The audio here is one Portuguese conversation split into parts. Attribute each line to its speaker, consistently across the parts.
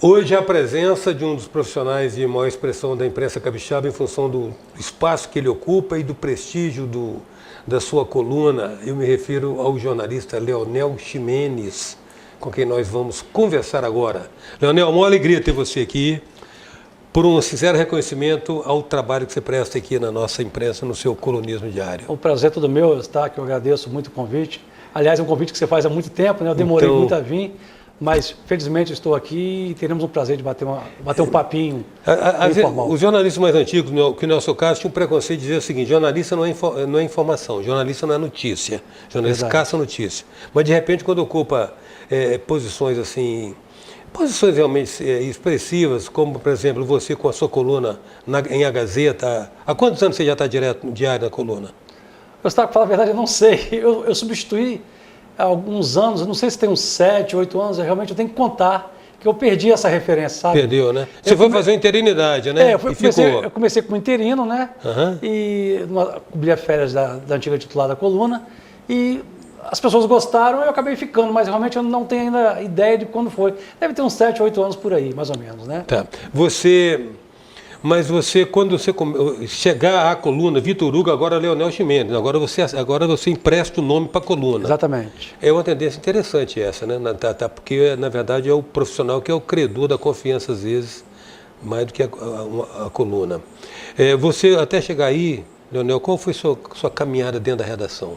Speaker 1: Hoje a presença de um dos profissionais de maior expressão da imprensa capixaba em função do espaço que ele ocupa e do prestígio da sua coluna. Eu me refiro ao jornalista Leonel Ximenes, com quem nós vamos conversar agora. Leonel, uma alegria ter você aqui, por um sincero reconhecimento ao trabalho que você presta aqui na nossa imprensa, no seu colunismo diário.
Speaker 2: O prazer é todo meu, Eustáquio, eu agradeço muito o convite. Aliás, é um convite que você faz há muito tempo, né? Eu demorei muito a vir. Mas, felizmente, estou aqui e teremos o prazer de bater um papinho informal.
Speaker 1: Os jornalistas mais antigos, que no nosso caso, tinham um preconceito de dizer o seguinte: jornalista não é informação, jornalista não é notícia, jornalista caça notícia. Mas, de repente, quando ocupa posições assim, posições realmente expressivas, como, por exemplo, você com a sua coluna em A Gazeta, há quantos anos você já está diário na coluna?
Speaker 2: Eu estava, para falar a verdade, eu não sei. Eu substituí há alguns anos, eu não sei se tem uns 7, 8 anos, realmente eu tenho que contar que eu perdi essa referência, sabe?
Speaker 1: Perdeu, né? Você foi fazer interinidade, né?
Speaker 2: Eu comecei como interino, né? E cobri as férias da antiga titular da coluna e as pessoas gostaram e eu acabei ficando, mas realmente eu não tenho ainda ideia de quando foi. Deve ter uns 7, 8 anos por aí, mais ou menos, né?
Speaker 1: Tá. Mas você, quando você chegar à coluna, Vitor Hugo, agora Leonel Ximenes, agora você empresta o nome para a coluna.
Speaker 2: Exatamente.
Speaker 1: É uma tendência interessante essa, né? Porque, na verdade, é o profissional que é o credor da confiança, às vezes, mais do que a coluna. Você, até chegar aí, Leonel, qual foi sua caminhada dentro da redação?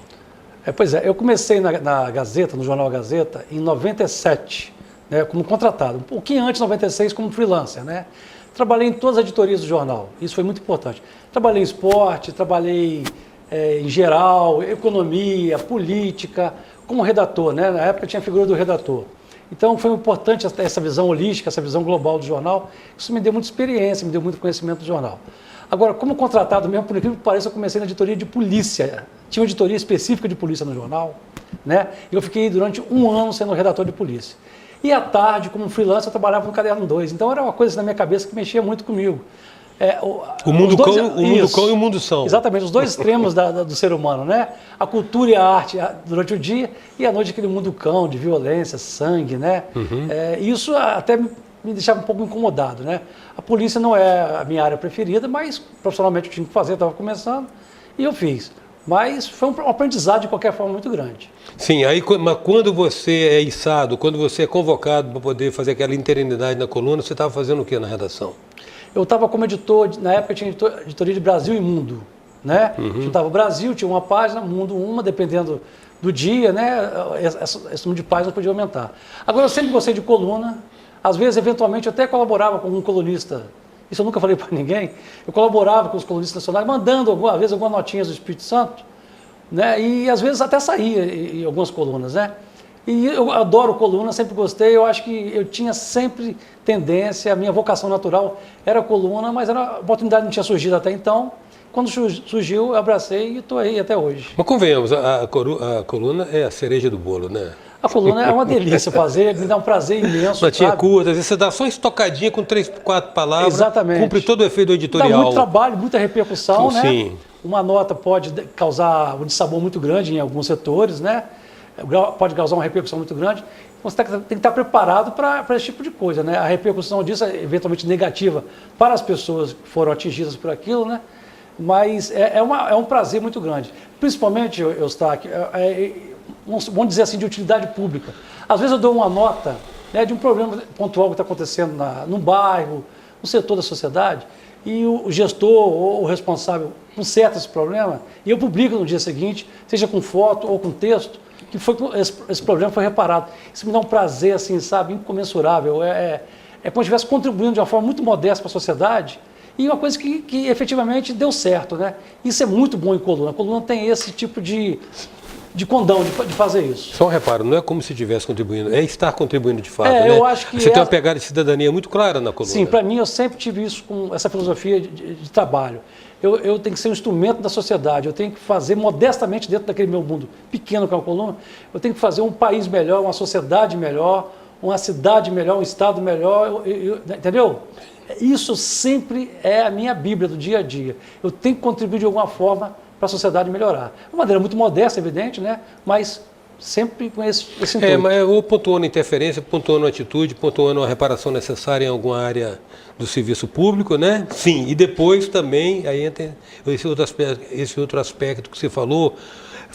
Speaker 2: Pois é, eu comecei na Gazeta, no jornal Gazeta, em 97, né, como contratado. Um pouquinho antes de 96, como freelancer, né? Trabalhei em todas as editorias do jornal, isso foi muito importante. Trabalhei em esporte, trabalhei em geral, economia, política, como redator, né? Na época tinha a figura do redator. Então foi importante essa visão holística, essa visão global do jornal. Isso me deu muita experiência, me deu muito conhecimento do jornal. Agora, como contratado mesmo, por incrível que pareça, eu comecei na editoria de polícia. Tinha uma editoria específica de polícia no jornal, né? E eu fiquei durante um ano sendo redator de polícia. E à tarde, como freelancer, eu trabalhava no Caderno 2. Então era uma coisa na minha cabeça que mexia muito comigo.
Speaker 1: O mundo cão e o mundo são.
Speaker 2: Exatamente, os dois extremos do ser humano, né? A cultura e a arte durante o dia e à noite aquele mundo cão, de violência, sangue, né? Isso até me deixava um pouco incomodado, né? A polícia não é a minha área preferida, mas profissionalmente eu tinha que fazer, estava começando e eu fiz. Mas foi um aprendizado de qualquer forma muito grande.
Speaker 1: Sim, mas quando você é içado, quando você é convocado para poder fazer aquela interinidade na coluna, você estava fazendo o que na redação?
Speaker 2: Eu estava como editor, na época tinha editoria de Brasil e Mundo, né? Juntava o Brasil, tinha uma página, Mundo uma, dependendo do dia, né? Esse número de páginas podia aumentar. Agora, eu sempre gostei de coluna, às vezes, eventualmente, eu até colaborava com um colunista. Isso eu nunca falei para ninguém. Eu colaborava com os colunistas nacionais, mandando, às vezes, algumas notinhas do Espírito Santo, né? E às vezes até saía em algumas colunas, né? E eu adoro coluna, sempre gostei. Eu acho que eu tinha sempre tendência, a minha vocação natural era coluna, mas a oportunidade não tinha surgido até então. Quando surgiu, eu abracei e estou aí até hoje.
Speaker 1: Mas convenhamos, a coluna é a cereja do bolo, né?
Speaker 2: A coluna é uma delícia fazer, me dá um prazer imenso.
Speaker 1: Notinha curta, às vezes você dá só uma estocadinha com 3, 4 palavras.
Speaker 2: Exatamente.
Speaker 1: Cumpre todo o efeito editorial.
Speaker 2: Dá muito trabalho, muita repercussão, né?
Speaker 1: Sim.
Speaker 2: Uma nota pode causar um dissabor muito grande em alguns setores, né? Pode causar uma repercussão muito grande. Então, você tem que estar preparado para esse tipo de coisa, né? A repercussão disso é eventualmente negativa para as pessoas que foram atingidas por aquilo, né? Mas é um prazer muito grande. Principalmente, Eustáquio, vamos dizer assim, de utilidade pública. Às vezes eu dou uma nota, né, de um problema pontual que está acontecendo num bairro, no setor da sociedade, e o gestor ou o responsável conserta esse problema, e eu publico no dia seguinte, seja com foto ou com texto, que esse problema foi reparado. Isso me dá um prazer, assim, sabe, incomensurável. É como se estivesse contribuindo de uma forma muito modesta para a sociedade, e uma coisa que efetivamente deu certo, né? Isso é muito bom em coluna. A coluna tem esse tipo de condão de fazer isso.
Speaker 1: Só um reparo, não é como se estivesse contribuindo, é estar contribuindo de fato, né?
Speaker 2: Eu acho que
Speaker 1: você tem uma pegada de cidadania muito clara na coluna.
Speaker 2: Sim, para mim eu sempre tive isso com essa filosofia de trabalho. Eu tenho que ser um instrumento da sociedade, eu tenho que fazer modestamente dentro daquele meu mundo pequeno que é a coluna, eu tenho que fazer um país melhor, uma sociedade melhor, uma cidade melhor, um estado melhor, entendeu? Isso sempre é a minha Bíblia do dia a dia. Eu tenho que contribuir de alguma forma para a sociedade melhorar. De uma maneira muito modesta, evidente, né? Mas sempre com esse intuito.
Speaker 1: Mas ou pontuando interferência, pontuando atitude, pontuando uma reparação necessária em alguma área do serviço público, né? Sim, e depois também, aí entra esse outro aspecto que você falou,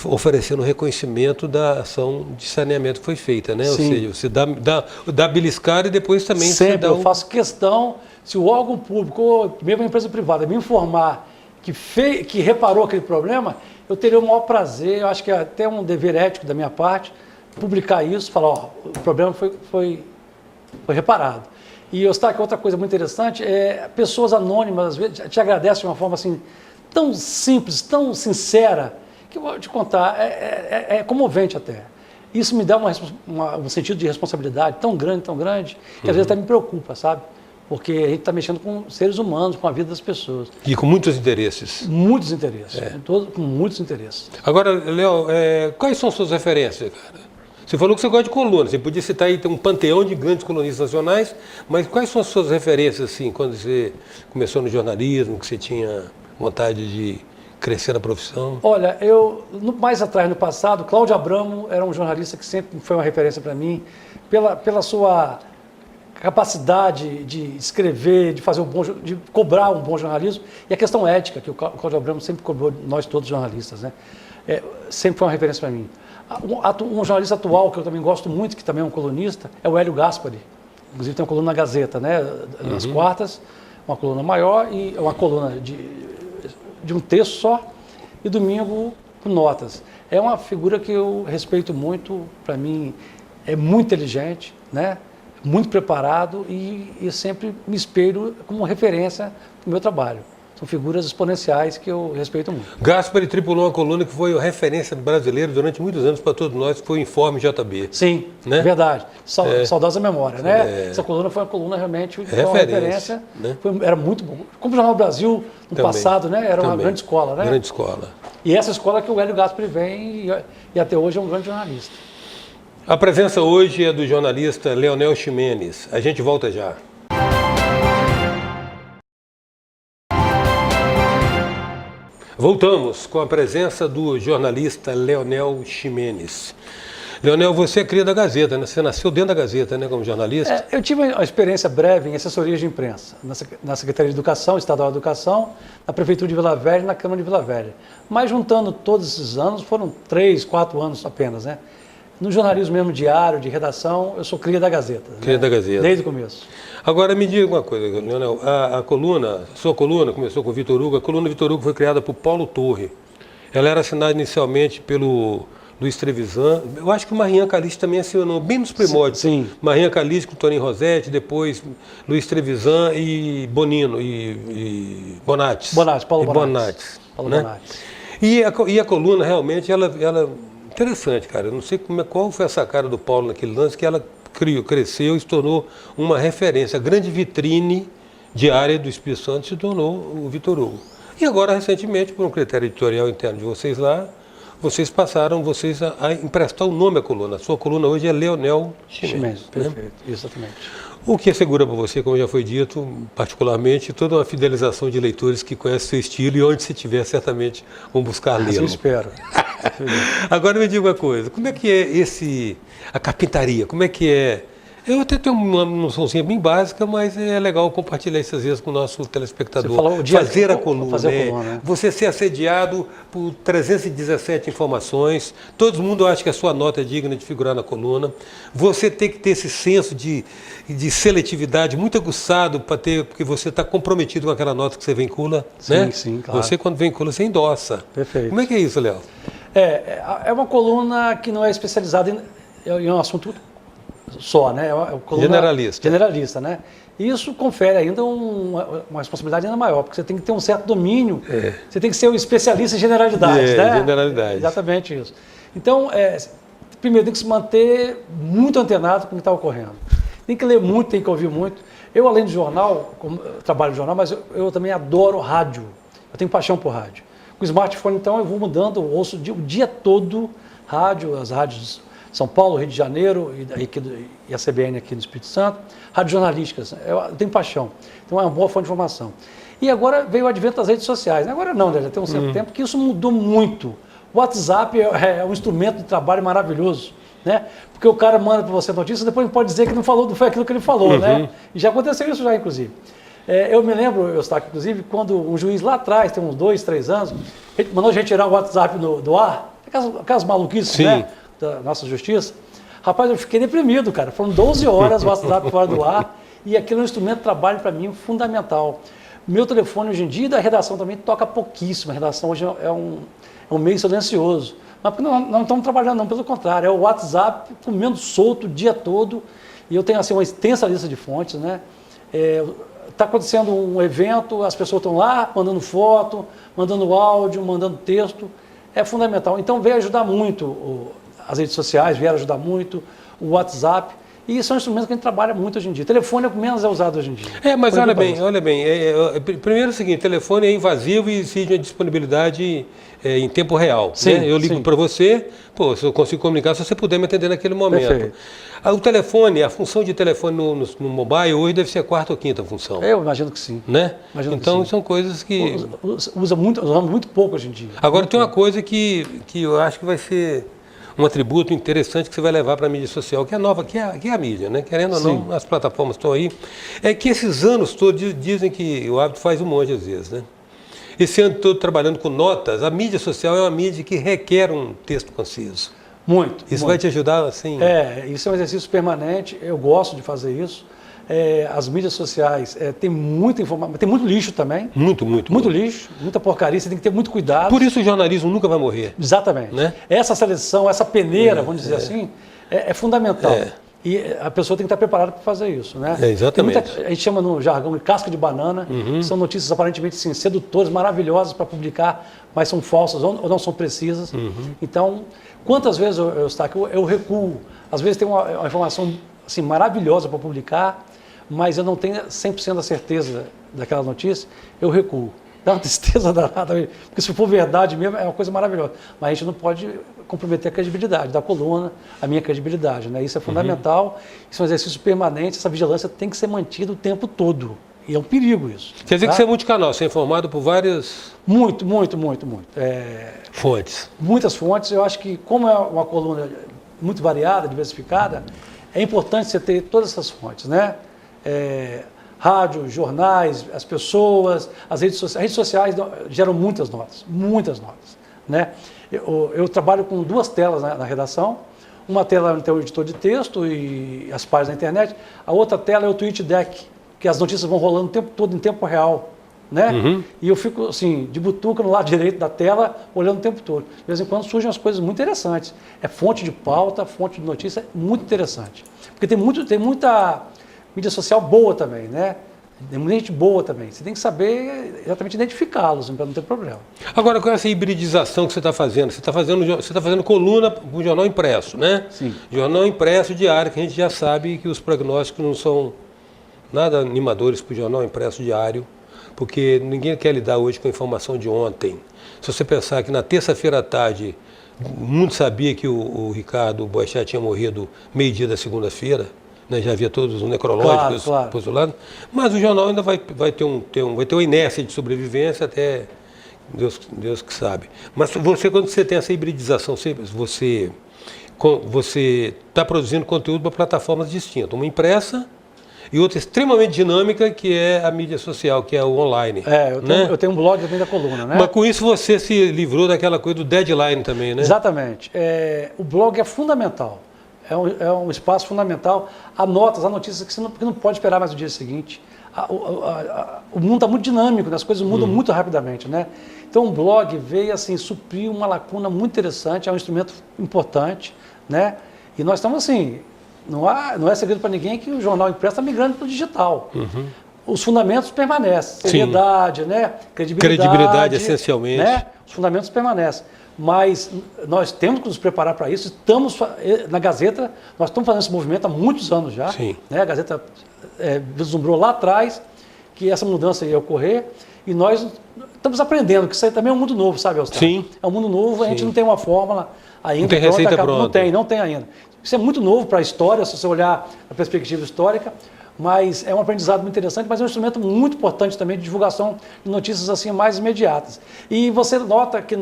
Speaker 1: oferecendo reconhecimento da ação de saneamento que foi feita, né?
Speaker 2: Sim.
Speaker 1: Ou seja, você dá beliscada e depois também
Speaker 2: Sempre,
Speaker 1: você dá
Speaker 2: eu faço questão, se o órgão público, ou mesmo a empresa privada, me informar que reparou aquele problema, eu teria o maior prazer, eu acho que é até um dever ético da minha parte, publicar isso, falar, ó, o problema foi reparado. E, Eustáquio, outra coisa muito interessante é pessoas anônimas, às vezes, te agradecem de uma forma assim, tão simples, tão sincera, que eu vou te contar, é comovente até. Isso me dá um sentido de responsabilidade tão grande, que às vezes até me preocupa, sabe? Porque a gente está mexendo com seres humanos, com a vida das pessoas.
Speaker 1: E com muitos interesses.
Speaker 2: Muitos interesses, com muitos interesses.
Speaker 1: Agora, Léo, quais são suas referências, cara? Você falou que você gosta de coluna, você podia citar aí, tem um panteão de grandes colunistas nacionais, mas quais são as suas referências, assim, quando você começou no jornalismo, que você tinha vontade de crescer na profissão?
Speaker 2: Olha, mais atrás, no passado, Cláudio Abramo era um jornalista que sempre foi uma referência para mim, pela sua capacidade de escrever, de cobrar um bom jornalismo, e a questão ética, que o Cláudio Abramo sempre cobrou, nós todos jornalistas, né? Sempre foi uma referência para mim. Um jornalista atual, que eu também gosto muito, que também é um colunista, é o Hélio Gaspari. Inclusive tem uma coluna na Gazeta, né? Nas quartas, uma coluna maior e uma coluna de um texto só, e domingo com notas. É uma figura que eu respeito muito, para mim é muito inteligente, né? Muito preparado e sempre me espelho como referência para o meu trabalho. São figuras exponenciais que eu respeito muito.
Speaker 1: Gaspari tripulou uma coluna que foi referência brasileira durante muitos anos para todos nós, que foi o Informe JB.
Speaker 2: Sim,
Speaker 1: né?
Speaker 2: Verdade. Saudosa memória, né? Essa coluna foi uma coluna realmente foi uma referência. Né? Era muito bom. Como o Jornal do Brasil, no passado, né? Era uma grande escola, né?
Speaker 1: Grande escola.
Speaker 2: E essa escola que o Hélio Gaspari vem e até hoje é um grande jornalista.
Speaker 1: A presença hoje é do jornalista Leonel Ximenes. A gente volta já. Voltamos com a presença do jornalista Leonel Ximenes. Leonel, você é cria da Gazeta, né? Você nasceu dentro da Gazeta, né, como jornalista?
Speaker 2: Eu tive uma experiência breve em assessoria de imprensa, na Secretaria de Educação, Estadual de Educação, na Prefeitura de Vila Velha e na Câmara de Vila Velha. Mas juntando todos esses anos, foram 3, 4 anos apenas, né? No jornalismo mesmo diário, de redação, eu sou cria da Gazeta.
Speaker 1: Cria da Gazeta.
Speaker 2: Desde o começo.
Speaker 1: Agora me diga uma coisa, Leonel, sua coluna começou com o Vitor Hugo, a coluna Vitor Hugo foi criada por Paulo Torre. Ela era assinada inicialmente pelo Luiz Trevisan, eu acho que o Marinha Calixto também assinou, bem nos primórdios.
Speaker 2: Sim.
Speaker 1: Marinha Calixto com Toninho Rossetti, depois Luiz Trevisan e Bonino, e Bonatti.
Speaker 2: Paulo Bonatti.
Speaker 1: Paulo Bonatti. E a coluna realmente, ela interessante, cara. Eu não sei qual foi a sacada do Paulo naquele lance, que ela cresceu e se tornou uma referência. A grande vitrine diária do Espírito Santo se tornou o Vitor Hugo. E agora, recentemente, por um critério editorial interno de vocês lá, vocês passaram a emprestar o nome à coluna. A sua coluna hoje é Leonel Ximenes.
Speaker 2: Perfeito, né? Exatamente.
Speaker 1: O que assegura para você, como já foi dito, particularmente, toda uma fidelização de leitores que conhecem o seu estilo e onde se estiver, certamente vão buscar lê-lo.
Speaker 2: Eu espero.
Speaker 1: Agora me diga uma coisa, como é que é a carpintaria? Como é que é? Eu até tenho uma noçãozinha bem básica, mas é legal compartilhar isso às vezes com o nosso telespectador.
Speaker 2: Você falou
Speaker 1: fazer a coluna,
Speaker 2: né?
Speaker 1: Você ser assediado por 317 informações, todo mundo acha que a sua nota é digna de figurar na coluna. Você tem que ter esse senso de seletividade muito aguçado porque você está comprometido com aquela nota que você vincula, né?
Speaker 2: Sim, claro.
Speaker 1: Você, quando vincula, você endossa.
Speaker 2: Perfeito.
Speaker 1: Como é que é isso, Léo?
Speaker 2: É uma coluna que não é especializada em um assunto só, né? É uma coluna generalista, né? E isso confere ainda uma responsabilidade ainda maior, porque você tem que ter um certo domínio, você tem que ser um especialista em generalidades, né?
Speaker 1: Generalidades.
Speaker 2: Exatamente isso. Então, primeiro tem que se manter muito antenado com o que está ocorrendo. Tem que ler muito, tem que ouvir muito. Eu, além de jornal, eu trabalho no jornal, mas eu também adoro rádio. Eu tenho paixão por rádio. Com o smartphone, então, eu vou mudando, eu ouço o dia todo rádio, as rádios de São Paulo, Rio de Janeiro e a CBN aqui no Espírito Santo, rádios jornalísticas. Eu tenho paixão. Então, é uma boa fonte de informação. E agora veio o advento das redes sociais. Agora não, né? Já tem um certo tempo que isso mudou muito O WhatsApp é um instrumento de trabalho maravilhoso, né? Porque o cara manda para você a notícia, depois não pode dizer que não foi aquilo que ele falou, né? E já aconteceu isso já, inclusive. Eu me lembro, Eustáquio, inclusive, quando um juiz lá atrás, tem uns 2, 3 anos, ele mandou a gente tirar o WhatsApp do ar, aquelas maluquices, né, da nossa justiça. Rapaz, eu fiquei deprimido, cara. Foram 12 horas o WhatsApp fora do ar e aquilo é um instrumento de trabalho para mim fundamental. Meu telefone hoje em dia e da redação também toca pouquíssimo. A redação hoje é um meio silencioso. Mas porque não estamos trabalhando, não, pelo contrário. É o WhatsApp comendo solto o dia todo. E eu tenho assim, uma extensa lista de fontes, né? Está acontecendo um evento, as pessoas estão lá mandando foto, mandando áudio, mandando texto. É fundamental. Então veio ajudar muito as redes sociais, vieram ajudar muito, o WhatsApp. E são instrumentos que a gente trabalha muito hoje em dia. Telefone é o que menos é usado hoje em dia.
Speaker 1: Mas olha bem. Primeiro é o seguinte, telefone é invasivo e exige uma disponibilidade em tempo real.
Speaker 2: Sim,
Speaker 1: né? Eu ligo para você, se eu consigo comunicar, se você puder me atender naquele momento.
Speaker 2: Perfeito.
Speaker 1: O telefone, a função de telefone no mobile hoje deve ser a 4ª ou 5ª função.
Speaker 2: Eu imagino que sim.
Speaker 1: Né?
Speaker 2: Então,
Speaker 1: são coisas que...
Speaker 2: Usamos muito pouco hoje em dia.
Speaker 1: Agora tem uma coisa que eu acho que vai ser um atributo interessante que você vai levar para a mídia social, que é nova, que é a mídia, né? Querendo ou não, as plataformas estão aí. É que esses anos todos dizem que o hábito faz um monte às vezes, né? Esse ano todo trabalhando com notas, a mídia social é uma mídia que requer um texto conciso.
Speaker 2: Muito.
Speaker 1: Isso vai te ajudar, assim?
Speaker 2: Isso é um exercício permanente, eu gosto de fazer isso. As mídias sociais tem muita informação, tem muito lixo também. Muito lixo, muita porcaria, você tem que ter muito cuidado.
Speaker 1: Por isso o jornalismo nunca vai morrer.
Speaker 2: Exatamente.
Speaker 1: Né?
Speaker 2: Essa seleção, essa peneira, vamos dizer assim, é fundamental. E a pessoa tem que estar preparada para fazer isso, né?
Speaker 1: Exatamente.
Speaker 2: A gente chama no jargão de casca de banana, são notícias aparentemente assim, sedutoras, maravilhosas para publicar, mas são falsas ou não são precisas. Então, quantas vezes eu recuo? Às vezes tem uma informação assim, maravilhosa para publicar, mas eu não tenho 100% da certeza daquela notícia, eu recuo. Dá uma tristeza danada, porque se for verdade mesmo, é uma coisa maravilhosa. Mas a gente não pode comprometer a credibilidade da coluna, a minha credibilidade, né? Isso é fundamental, isso é um exercício permanente, essa vigilância tem que ser mantida o tempo todo. E é um perigo isso.
Speaker 1: Quer dizer que você é multicanal, você é informado por várias...
Speaker 2: Muito.
Speaker 1: Fontes.
Speaker 2: Muitas fontes. Eu acho que, como é uma coluna muito variada, diversificada, é importante você ter todas essas fontes, né? Rádio, jornais, as pessoas, as redes sociais geram muitas notas, né? Eu trabalho com 2 telas na redação, uma tela tem o editor de texto e as páginas da internet, a outra tela é o TweetDeck, que as notícias vão rolando o tempo todo em tempo real, né? E eu fico assim, de butuca no lado direito da tela, olhando o tempo todo. De vez em quando surgem umas coisas muito interessantes. É fonte de pauta, fonte de notícia, muito interessante. Porque tem muita mídia social boa também, né? Tem muita gente boa também. Você tem que saber exatamente identificá-los, para não ter problema.
Speaker 1: Agora, com essa hibridização que você está fazendo, você está fazendo coluna para o jornal impresso, né?
Speaker 2: Sim.
Speaker 1: Jornal impresso diário, que a gente já sabe que os prognósticos não são nada animadores para o jornal impresso diário, porque ninguém quer lidar hoje com a informação de ontem. Se você pensar que na terça-feira à tarde, o mundo sabia que o Ricardo Boechat tinha morrido meio-dia da segunda-feira, né, já havia todos os necrológicos postulados, mas o jornal ainda vai ter uma inércia de sobrevivência até Deus que sabe. Mas quando você tem essa hibridização, você está produzindo conteúdo para plataformas distintas, uma impressa e outra extremamente dinâmica, que é a mídia social, que é o online.
Speaker 2: Eu tenho um blog também da coluna, né?
Speaker 1: Mas com isso você se livrou daquela coisa do deadline também, né?
Speaker 2: Exatamente. O blog é fundamental. É um espaço fundamental. Há notícias que você não pode esperar mais o dia seguinte. O mundo está muito dinâmico, né? As coisas mudam muito rapidamente, né? Então o blog veio assim, suprir uma lacuna muito interessante, é um instrumento importante, né? E nós estamos assim, não é segredo para ninguém que o jornal impresso está migrando para o digital. Os fundamentos permanecem, seriedade, né? Credibilidade,
Speaker 1: essencialmente.
Speaker 2: Né? Os fundamentos permanecem. Mas nós temos que nos preparar para isso. Estamos na Gazeta, nós estamos fazendo esse movimento há muitos anos já. Né? A Gazeta vislumbrou lá atrás que essa mudança ia ocorrer e nós estamos aprendendo, que isso aí também é um mundo novo, sabe, Eustáquio?
Speaker 1: Sim.
Speaker 2: É um mundo novo, a gente não tem uma fórmula ainda.
Speaker 1: Não tem receita pronta.
Speaker 2: Não tem ainda. Isso é muito novo para a história, se você olhar a perspectiva histórica, mas é um aprendizado muito interessante, mas é um instrumento muito importante também de divulgação de notícias assim mais imediatas. E você nota que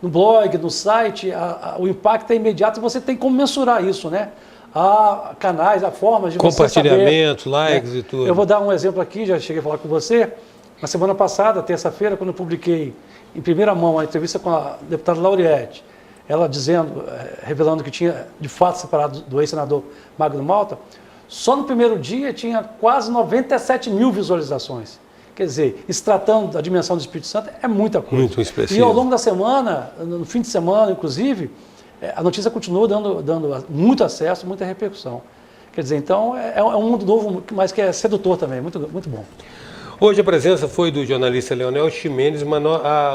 Speaker 2: no blog, no site, o impacto é imediato e você tem como mensurar isso, né? Há canais, há formas de você saber.
Speaker 1: Compartilhamentos, likes e tudo.
Speaker 2: Eu vou dar um exemplo aqui, já cheguei a falar com você. Na semana passada, terça-feira, quando eu publiquei em primeira mão a entrevista com a deputada Lauriette, ela dizendo, revelando que tinha de fato separado do ex-senador Magno Malta, só no primeiro dia tinha quase 97 mil visualizações. Quer dizer, se tratando da dimensão do Espírito Santo, é muita coisa.
Speaker 1: Muito expressivo.
Speaker 2: E ao longo da semana, no fim de semana, inclusive, a notícia continua dando muito acesso, muita repercussão. Quer dizer, então, é um mundo novo, mas que é sedutor também, muito, muito bom.
Speaker 1: Hoje a presença foi do jornalista Leonel Ximenes, mas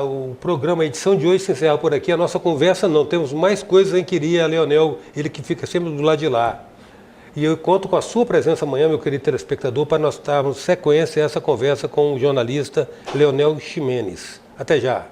Speaker 1: o programa, a edição de hoje se encerra por aqui. A nossa conversa não, temos mais coisas em que iria Leonel, ele que fica sempre do lado de lá. E eu conto com a sua presença amanhã, meu querido telespectador, para nós darmos sequência a essa conversa com o jornalista Leonel Ximenes. Até já.